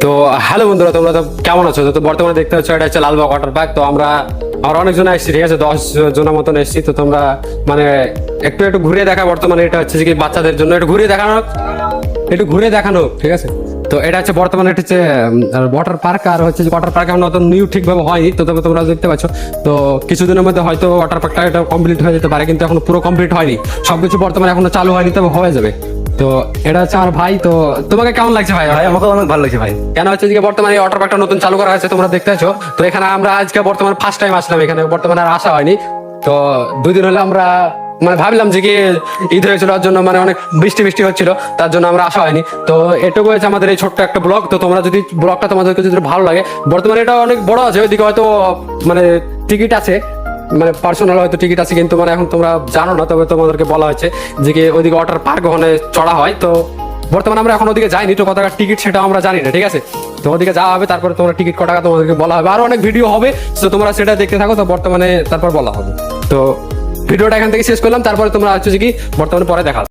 তো হ্যালো বন্ধুরা, তোমরা তো কেমন আছো? তো বর্তমানে দেখতে পাচ্ছ এটা হচ্ছে লালবাগ ওয়াটার পার্ক। তো আমরা অনেকজন এসেছি, ঠিক আছে, 10 জনের মতন এসেছি। তো তোমরা মানে একটু একটু ঘুরে দেখা। বর্তমানে এটা হচ্ছে কি বাচ্চাদের জন্য একটু ঘুরে দেখানো, ঠিক আছে। তো এটা হচ্ছে বর্তমানে এটা হচ্ছে ওয়াটার পার্ক, আর হচ্ছে ওয়াটার পার্ক এখন নতুন নিউ ঠিকভাবে হয়নি। তো তবে তোমরা দেখতে পাচ্ছ, তো কিছুদিনের মধ্যে হয়তো ওয়াটার পার্কটা এটা কমপ্লিট হয়ে যেতে পারে, কিন্তু এখন পুরো কমপ্লিট হয়নি। সবকিছু বর্তমানে এখনো চালু হয়নি, তবে হয়ে যাবে। তো এটা হচ্ছে আমার ভাই। তো তোমাকে কেমন লাগছে ভাই? ভাই আমাকে অনেক ভালো লাগছে ভাই। কেন হচ্ছে যে বর্তমানে ওয়াটার পার্কটা নতুন চালু করা হয়েছে, তোমরা দেখতে পাচ্ছ। তো এখানে আমরা আজকে বর্তমানে ফার্স্ট টাইম আসলাম এখানে, বর্তমানে আর আসা হয়নি। তো 2 দিন হলে আমরা মানে ভাবলাম যে কি ঈদ হয়েছিল, তার জন্য মানে অনেক বৃষ্টি হচ্ছিল, তার জন্য আমরা আসা হয়নি। তো এটুকু হয়েছে আমাদের এই ছোট্ট একটা ব্লগ। তো তোমরা যদি ব্লগটা তোমাদেরকে যদি ভালো লাগে, বর্তমানে এটা অনেক বড় আছে, ওইদিকে হয়তো মানে টিকিট আছে, মানে পার্সোনাল হয়তো টিকিট আছে, কিন্তু মানে এখন তোমরা জানো না। তবে তোমাদেরকে বলা হচ্ছে যে কি ওইদিকে ওয়াটার পার্ক ওখানে চড়া হয়। তো বর্তমানে আমরা এখন ওদিকে যাইনি, তো কত টাকা টিকিট সেটা আমরা জানি না, ঠিক আছে। তো ওদিকে যাওয়া হবে, তারপরে তোমরা টিকিট কত টাকা তোমাদেরকে বলা হবে, আরো অনেক ভিডিও হবে। তো তোমরা সেটা দেখতে থাকো। তো বর্তমানে তারপর বলা হবে। তো ভিডিওটা এখান থেকে শেষ করলাম, তারপরে তোমরা হচ্ছে কি বর্তমানে পরে দেখা হবে।